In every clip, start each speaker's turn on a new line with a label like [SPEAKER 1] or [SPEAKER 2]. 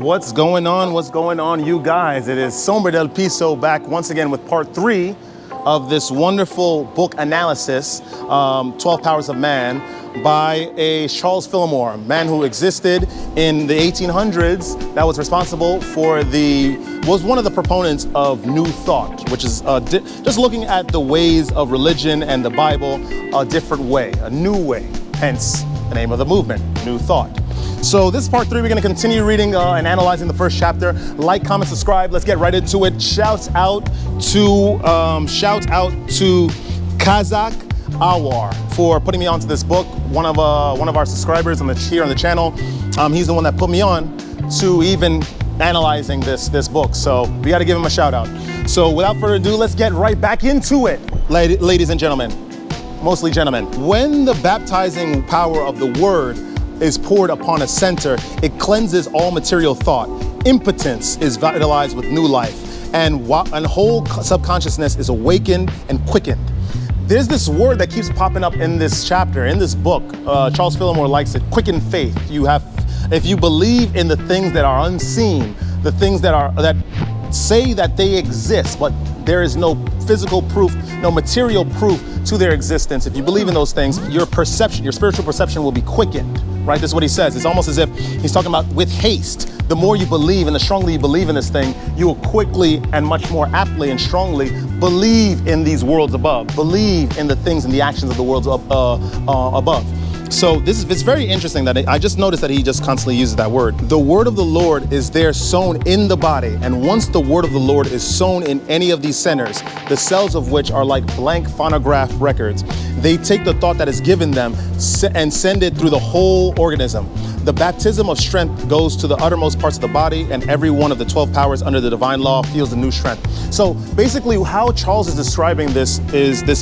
[SPEAKER 1] What's going on? What's going on, you guys? It is Sombra del Piso back once again with part 3 of this wonderful book analysis, 12 Powers of Man, by a Charles Fillmore, man who existed in the 1800s, that was responsible for was one of the proponents of New Thought, which is just looking at the ways of religion and the Bible a different way, a new way, hence the name of the movement, New Thought. So this is part 3. We're going to continue reading and analyzing the first chapter. Like, comment, subscribe. Let's get right into it. Shout out to Kazakh Awar for putting me onto this book. One of our subscribers here on the channel. He's the one that put me on to even analyzing this book. So we got to give him a shout out. So without further ado, let's get right back into it, ladies and gentlemen. Mostly gentlemen. When the baptizing power of the word is poured upon a center, it cleanses all material thought. Impotence is vitalized with new life, and whole subconsciousness is awakened and quickened. There's this word that keeps popping up in this chapter, in this book. Charles Fillmore likes it, quicken faith. If you believe in the things that are unseen, the things that say that they exist, but there is no physical proof, no material proof to their existence. If you believe in those things, your spiritual perception will be quickened. Right, this is what he says. It's almost as if he's talking about with haste. The more you believe and the stronger you believe in this thing, you will quickly and much more aptly and strongly believe in these worlds above, believe in the things and the actions of the worlds above. So it's very interesting that I just noticed that he just constantly uses that word. The word of the Lord is there sown in the body, and once the word of the Lord is sown in any of these centers, the cells of which are like blank phonograph records, they take the thought that is given them and send it through the whole organism. The baptism of strength goes to the uttermost parts of the body, and every one of the 12 powers under the divine law feels the new strength. So basically how Charles is describing this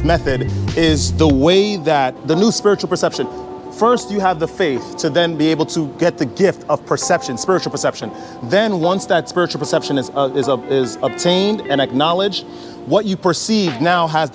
[SPEAKER 1] method is the way that the new spiritual perception. First, you have the faith to then be able to get the gift of perception, spiritual perception. Then once that spiritual perception is obtained and acknowledged, what you perceive now has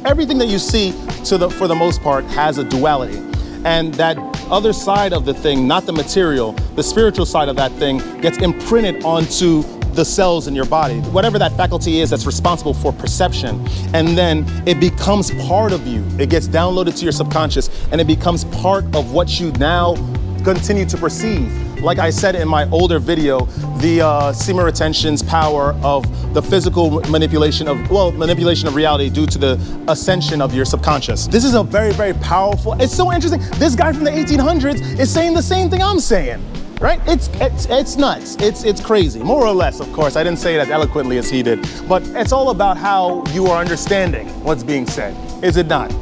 [SPEAKER 1] everything that you see for the most part has a duality. And that other side of the thing, not the material, the spiritual side of that thing gets imprinted onto the cells in your body, whatever that faculty is that's responsible for perception, and then it becomes part of you. It gets downloaded to your subconscious, and it becomes part of what you now continue to perceive. Like I said in my older video, the semen retention's power of the physical manipulation of reality due to the ascension of your subconscious. This is a very, very powerful, it's so interesting. This guy from the 1800s is saying the same thing I'm saying. Right? It's nuts. It's crazy. More or less, of course. I didn't say it as eloquently as he did, but it's all about how you are understanding what's being said, is it not?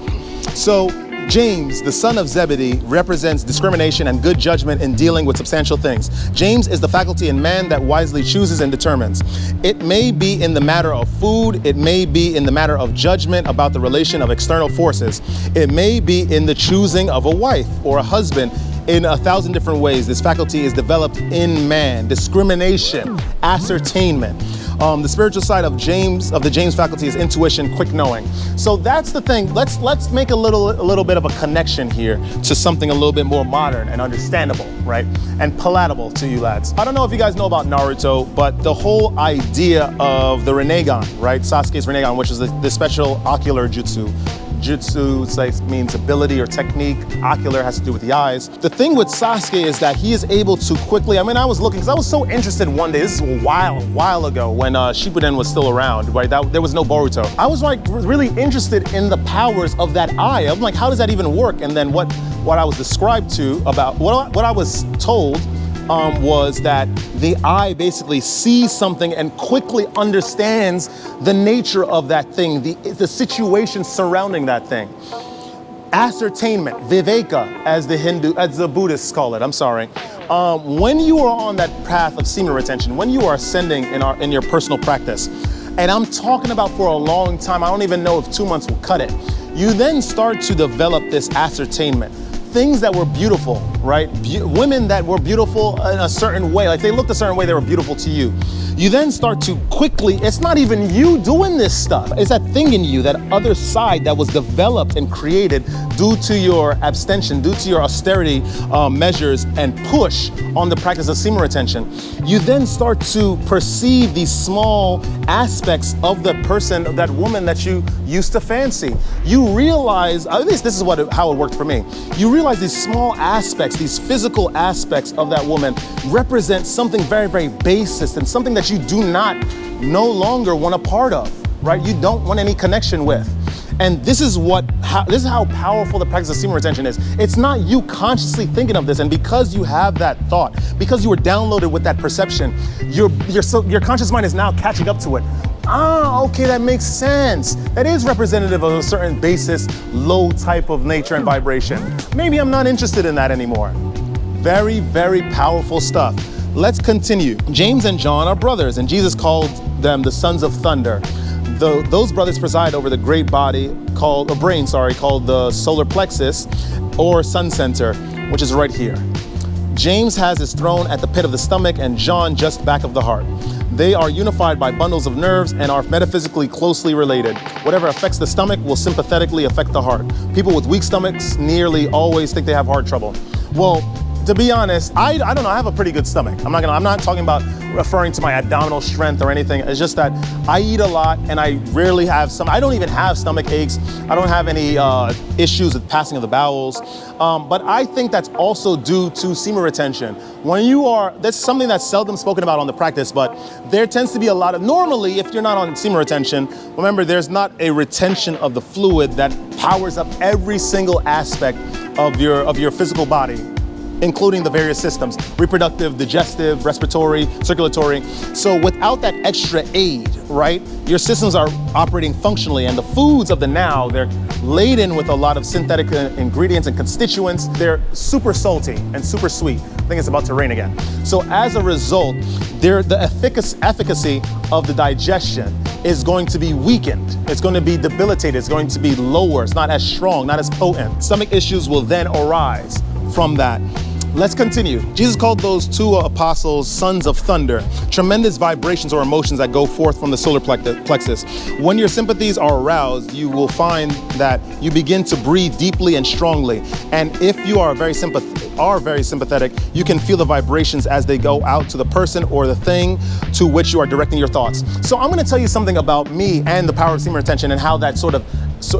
[SPEAKER 1] So James, the son of Zebedee, represents discrimination and good judgment in dealing with substantial things. James is the faculty in man that wisely chooses and determines. It may be in the matter of food, it may be in the matter of judgment about the relation of external forces. It may be in the choosing of a wife or a husband. In 1,000 different ways, this faculty is developed in man. Discrimination, ascertainment. The spiritual side of the James faculty is intuition, quick knowing. So that's the thing. Let's make a little bit of a connection here to something a little bit more modern and understandable, right? And palatable to you lads. I don't know if you guys know about Naruto, but the whole idea of the Rinnegan, right? Sasuke's Rinnegan, which is the special ocular jutsu. Jutsu means ability or technique. Ocular has to do with the eyes. The thing with Sasuke is that he is able to quickly, I was looking, because I was so interested one day, this is a while ago, when Shippuden was still around, right? There was no Boruto. I was like really interested in the powers of that eye. I'm like, how does that even work? And then what I was described to about, what I was told was that the eye basically sees something and quickly understands the nature of that thing, the situation surrounding that thing. Ascertainment, viveka, as the Buddhists call it, I'm sorry. When you are on that path of semen retention, when you are ascending in your personal practice, and I'm talking about for a long time, I don't even know if 2 months will cut it, you then start to develop this ascertainment. things that were beautiful, right? Women that were beautiful in a certain way, like they looked a certain way, they were beautiful to you. You then start to quickly, it's not even you doing this stuff. It's that thing in you, that other side that was developed and created due to your abstention, due to your austerity measures and push on the practice of semen retention. You then start to perceive these small aspects of the person, of that woman that you used to fancy. You realize, at least this is how it worked for me. You realize these small aspects, these physical aspects of that woman represent something very, very basest and something that you do not no longer want a part of, right? You don't want any connection with. And this is how powerful the practice of semen retention is. It's not you consciously thinking of this, and because you have that thought, because you were downloaded with that perception, your conscious mind is now catching up to it. Ah, okay, that makes sense. That is representative of a certain basis, low type of nature and vibration. Maybe I'm not interested in that anymore. Very, very powerful stuff. Let's continue. James and John are brothers, and Jesus called them the sons of thunder. Those brothers preside over the great body called the solar plexus or sun center, which is right here. James has his throne at the pit of the stomach and John just back of the heart. They are unified by bundles of nerves and are metaphysically closely related. Whatever affects the stomach will sympathetically affect the heart. People with weak stomachs nearly always think they have heart trouble. Well, to be honest, I don't know, I have a pretty good stomach. I'm not talking about referring to my abdominal strength or anything. It's just that I eat a lot and I rarely have I don't even have stomach aches. I don't have any issues with passing of the bowels. But I think that's also due to semen retention. That's something that's seldom spoken about on the practice, but there tends to be a lot of, normally if you're not on semen retention, remember there's not a retention of the fluid that powers up every single aspect of your physical body, including the various systems, reproductive, digestive, respiratory, circulatory. So without that extra aid, right, your systems are operating functionally, and the foods of the now, they're laden with a lot of synthetic ingredients and constituents. They're super salty and super sweet. I think it's about to rain again. So as a result, the efficacy of the digestion is going to be weakened. It's going to be debilitated. It's going to be lower. It's not as strong, not as potent. Stomach issues will then arise from that. Let's continue. Jesus called those two apostles sons of thunder, tremendous vibrations or emotions that go forth from the solar plexus. When your sympathies are aroused, you will find that you begin to breathe deeply and strongly. And if you are very sympathetic, you can feel the vibrations as they go out to the person or the thing to which you are directing your thoughts. So I'm going to tell you something about me and the power of semen retention and how that sort of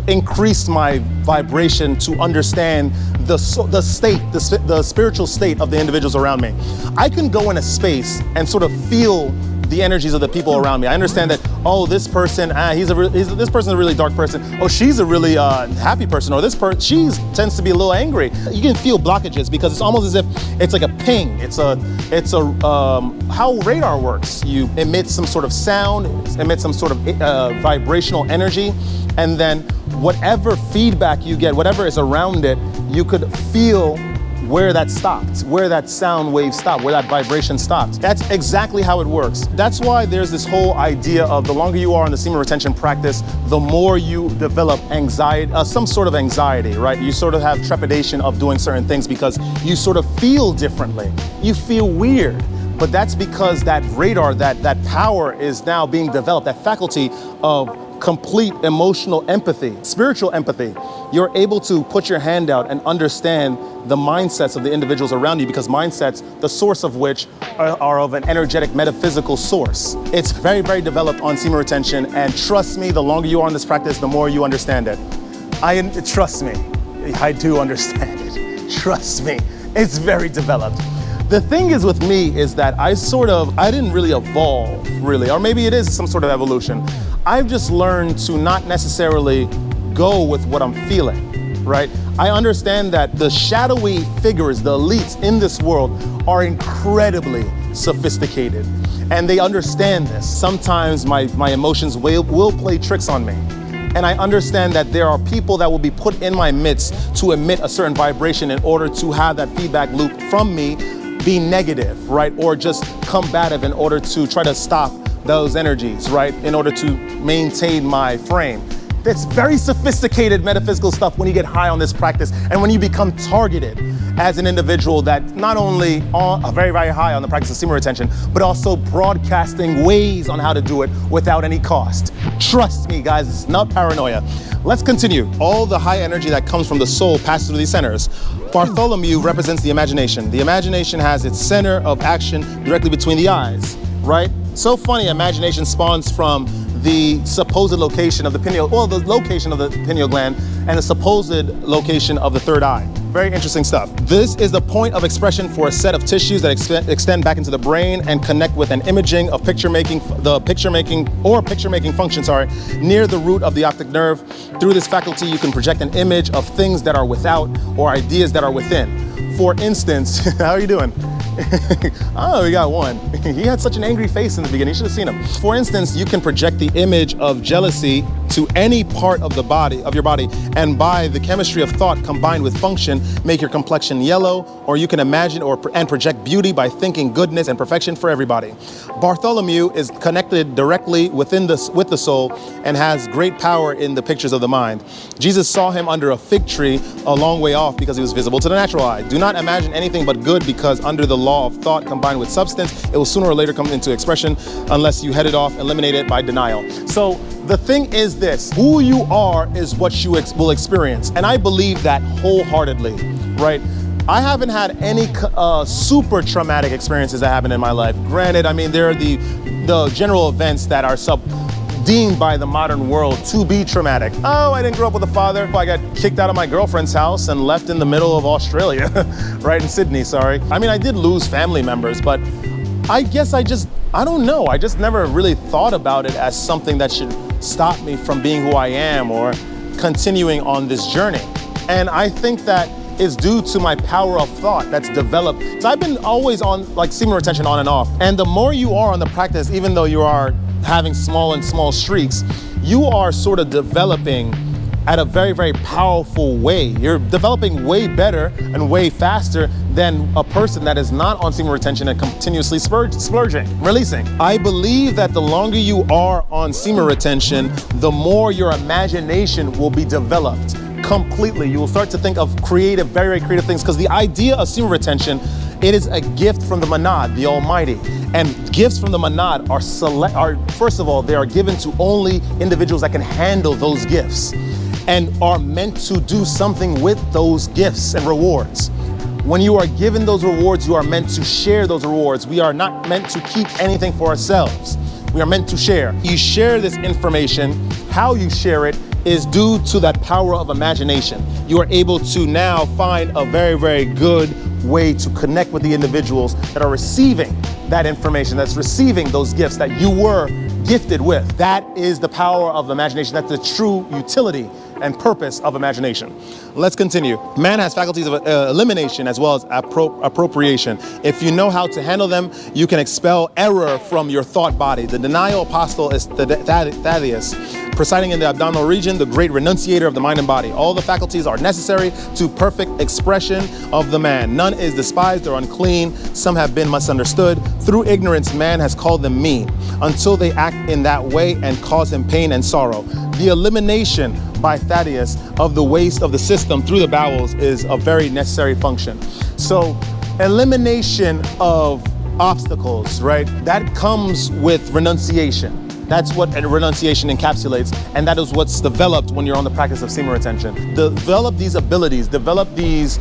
[SPEAKER 1] increased my vibration to understand the spiritual state of the individuals around me. I can go in a space and sort of feel the energies of the people around me. I understand that, oh, this person, this person's a really dark person. Oh, she's a really happy person. Or she tends to be a little angry. You can feel blockages because it's almost as if it's like a ping. It's how radar works. You emit some sort of sound, emit some sort of vibrational energy, and then whatever feedback you get, whatever is around it, you could feel where that stopped, where that sound wave stopped, where that vibration stopped. That's exactly how it works. That's why there's this whole idea of the longer you are in the semen retention practice, the more you develop anxiety, some sort of anxiety, right? You sort of have trepidation of doing certain things because you sort of feel differently. You feel weird. But that's because that radar, that power is now being developed, that faculty of complete emotional empathy, spiritual empathy. You're able to put your hand out and understand the mindsets of the individuals around you, because mindsets, the source of which are of an energetic metaphysical source. It's very, very developed on semen retention, and trust me, the longer you are in this practice, the more you understand it. Trust me, I do understand it. Trust me, it's very developed. The thing is with me is that I didn't really evolve, really, or maybe it is some sort of evolution. I've just learned to not necessarily go with what I'm feeling, right? I understand that the shadowy figures, the elites in this world are incredibly sophisticated, and they understand this. Sometimes my emotions will play tricks on me. And I understand that there are people that will be put in my midst to emit a certain vibration in order to have that feedback loop from me be negative, right? Or just combative in order to try to stop those energies, right? In order to maintain my frame. That's very sophisticated metaphysical stuff when you get high on this practice and when you become targeted as an individual that not only on very, very high on the practice of semen retention, but also broadcasting ways on how to do it without any cost. Trust me, guys, it's not paranoia. Let's continue. All the high energy that comes from the soul passes through these centers. Bartholomew represents the imagination. The imagination has its center of action directly between the eyes, right? So funny, imagination spawns from the supposed location of the pineal, well, the location of the pineal gland and the supposed location of the third eye. Very interesting stuff. This is the point of expression for a set of tissues that extend back into the brain and connect with an imaging of picture-making function, near the root of the optic nerve. Through this faculty, you can project an image of things that are without or ideas that are within. For instance, how are you doing? Oh, we got one. He had such an angry face in the beginning. You should have seen him. For instance, you can project the image of jealousy to any part of the body, of your body, and by the chemistry of thought combined with function, make your complexion yellow, or you can imagine and project beauty by thinking goodness and perfection for everybody. Bartholomew is connected directly with the soul and has great power in the pictures of the mind. Jesus saw him under a fig tree a long way off because he was visible to the natural eye. Do not imagine anything but good, because under the law of thought combined with substance, it will sooner or later come into expression unless you head it off, eliminate it by denial. So the thing is this: who you are is what you will experience. And I believe that wholeheartedly, right? I haven't had any super traumatic experiences that happened in my life. Granted, I mean, there are the general events that are deemed by the modern world to be traumatic. Oh, I didn't grow up with a father. I got kicked out of my girlfriend's house and left in the middle of Australia, right in Sydney, sorry. I mean, I did lose family members, but I guess I don't know. I just never really thought about it as something that should stop me from being who I am or continuing on this journey. And I think that is due to my power of thought that's developed. So I've been always on like semen retention on and off. And the more you are on the practice, even though you are having small streaks, you are sort of developing at a very, very powerful way. You're developing way better and way faster than a person that is not on semen retention and continuously splurging, releasing. I believe that the longer you are on semen retention, the more your imagination will be developed completely. You will start to think of very, very creative things, because the idea of semen retention, it is a gift from the Manad, the Almighty. And gifts from the Manad are first of all, they are given to only individuals that can handle those gifts and are meant to do something with those gifts and rewards. When you are given those rewards, you are meant to share those rewards. We are not meant to keep anything for ourselves. We are meant to share. You share this information. How you share it is due to that power of imagination. You are able to now find a very, very good way to connect with the individuals that are receiving that information, that's receiving those gifts that you were gifted with. That is the power of imagination. That's the true utility and purpose of imagination. Let's continue. Man has faculties of elimination as well as appropriation. If you know how to handle them, you can expel error from your thought body. The denial apostle is Thaddeus, presiding in the abdominal region, the great renunciator of the mind and body. All the faculties are necessary to perfect expression of the man. None is despised or unclean. Some have been misunderstood. Through ignorance, man has called them mean, until they act in that way and cause him pain and sorrow. The elimination by Thaddeus of the waste of the system through the bowels is a very necessary function. So elimination of obstacles, right? That comes with renunciation. That's what renunciation encapsulates, and that is what's developed when you're on the practice of semen retention. Develop these abilities, develop these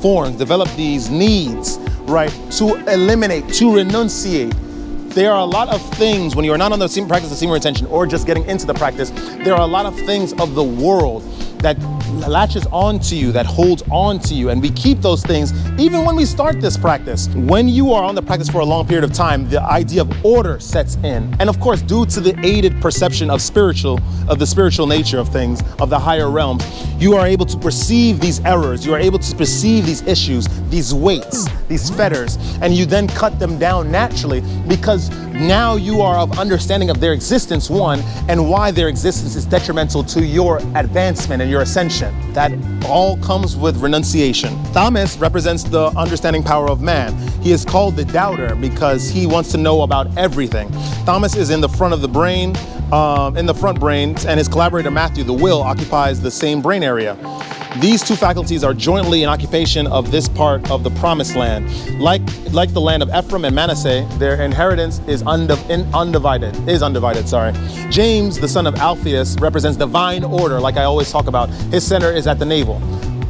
[SPEAKER 1] forms, develop these needs, right? To eliminate, to renunciate. There are a lot of things when you're not on the practice of semen retention or just getting into the practice, there are a lot of things of the world that latches onto you, that holds on to you. And we keep those things even when we start this practice. When you are on the practice for a long period of time, the idea of order sets in. And of course, due to the aided perception of the spiritual nature of things, of the higher realms, you are able to perceive these errors, you are able to perceive these issues, these weights, these fetters, and you then cut them down naturally, because now you are of understanding of their existence, one, and why their existence is detrimental to your advancement and your ascension. That all comes with renunciation. Thomas represents the understanding power of man. He is called the doubter because he wants to know about everything. Thomas is in the front of the brain in the front brain, and his collaborator Matthew, the will, occupies the same brain area. These two faculties are jointly in occupation of this part of the promised land. Like the land of Ephraim and Manasseh, their inheritance is undivided. James, the son of Alphaeus, represents divine order, like I always talk about. His center is at the navel.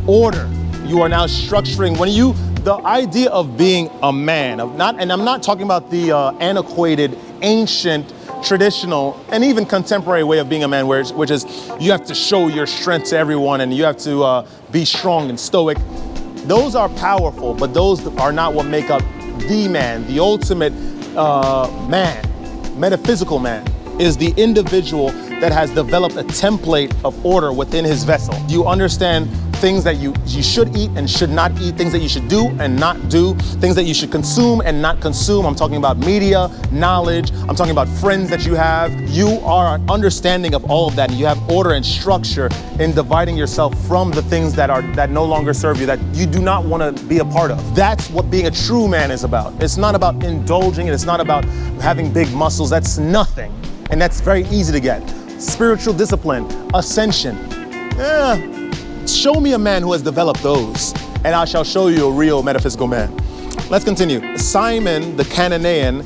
[SPEAKER 1] Order. You are now structuring, the idea of being a man, and I'm not talking about the antiquated, ancient, traditional, and even contemporary way of being a man, which is you have to show your strength to everyone and you have to be strong and stoic. Those are powerful, but those are not what make up the man. The ultimate man, metaphysical man, is the individual that has developed a template of order within his vessel. Do you understand things that you should eat and should not eat, things that you should do and not do, things that you should consume and not consume? I'm talking about media, knowledge, I'm talking about friends that you have. You are an understanding of all of that, and you have order and structure in dividing yourself from the things that no longer serve you, that you do not want to be a part of. That's what being a true man is about. It's not about indulging, and it's not about having big muscles. That's nothing, and that's very easy to get. Spiritual discipline, ascension. Show me a man who has developed those, and I shall show you a real metaphysical man. Let's continue. Semen, the Canaanite,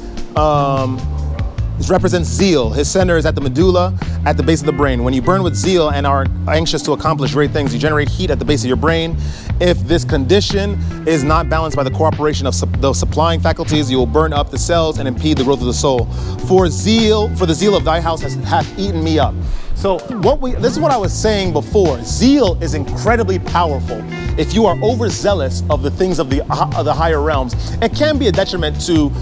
[SPEAKER 1] represents zeal. His center is at the medulla, at the base of the brain. When you burn with zeal and are anxious to accomplish great things, you generate heat at the base of your brain. If this condition is not balanced by the cooperation of the supplying faculties, you will burn up the cells and impede the growth of the soul. For the zeal of thy house hath eaten me up. So this is what I was saying before. Zeal is incredibly powerful. If you are overzealous of the things of the higher realms, it can be a detriment to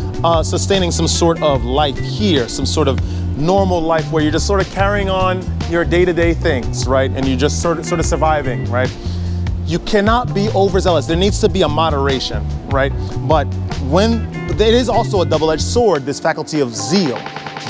[SPEAKER 1] sustaining some sort of life here, some sort of normal life where you're just sort of carrying on your day-to-day things, right? And you're just sort of surviving, right? You cannot be overzealous. There needs to be a moderation, right? But it is also a double-edged sword, this faculty of zeal.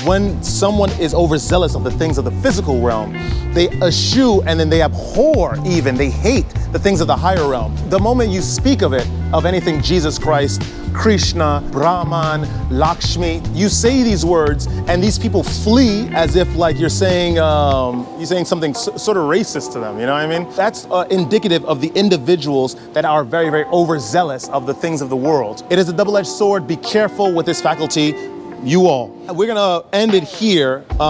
[SPEAKER 1] When someone is overzealous of the things of the physical realm, they eschew and then they abhor even, they hate the things of the higher realm. The moment you speak of it, of anything Jesus Christ, Krishna, Brahman, Lakshmi, you say these words and these people flee as if like you're saying something sort of racist to them, you know what I mean? That's indicative of the individuals that are very, very overzealous of the things of the world. It is a double-edged sword. Be careful with this faculty. You all. We're gonna end it here. We're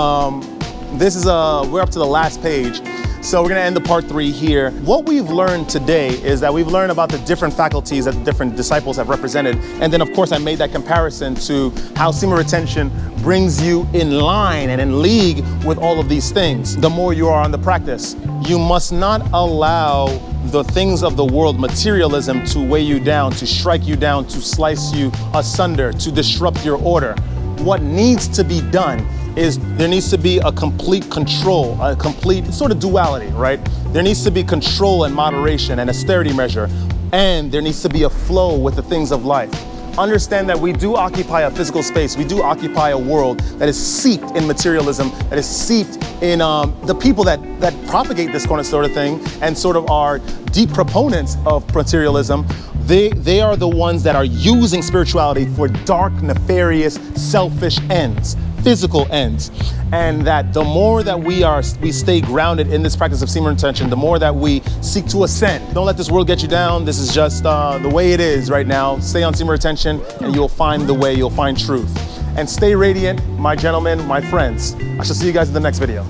[SPEAKER 1] up to the last page. So we're gonna end the part 3 here. What we've learned today is that we've learned about the different faculties that the different disciples have represented. And then of course I made that comparison to how semen retention brings you in line and in league with all of these things. The more you are on the practice, you must not allow the things of the world, materialism, to weigh you down, to strike you down, to slice you asunder, to disrupt your order. What needs to be done is there needs to be a complete control, a complete sort of duality, right? There needs to be control and moderation and austerity measure, and there needs to be a flow with the things of life. Understand that we do occupy a physical space. We do occupy a world that is seeped in materialism, that is seeped in the people that propagate this kind of sort of thing and sort of are deep proponents of materialism. They are the ones that are using spirituality for dark, nefarious, selfish ends, physical ends. And that the more that we stay grounded in this practice of semen retention, the more that we seek to ascend. Don't let this world get you down. This is just the way it is right now. Stay on semen retention and you'll find the way, you'll find truth. And stay radiant, my gentlemen, my friends. I shall see you guys in the next video.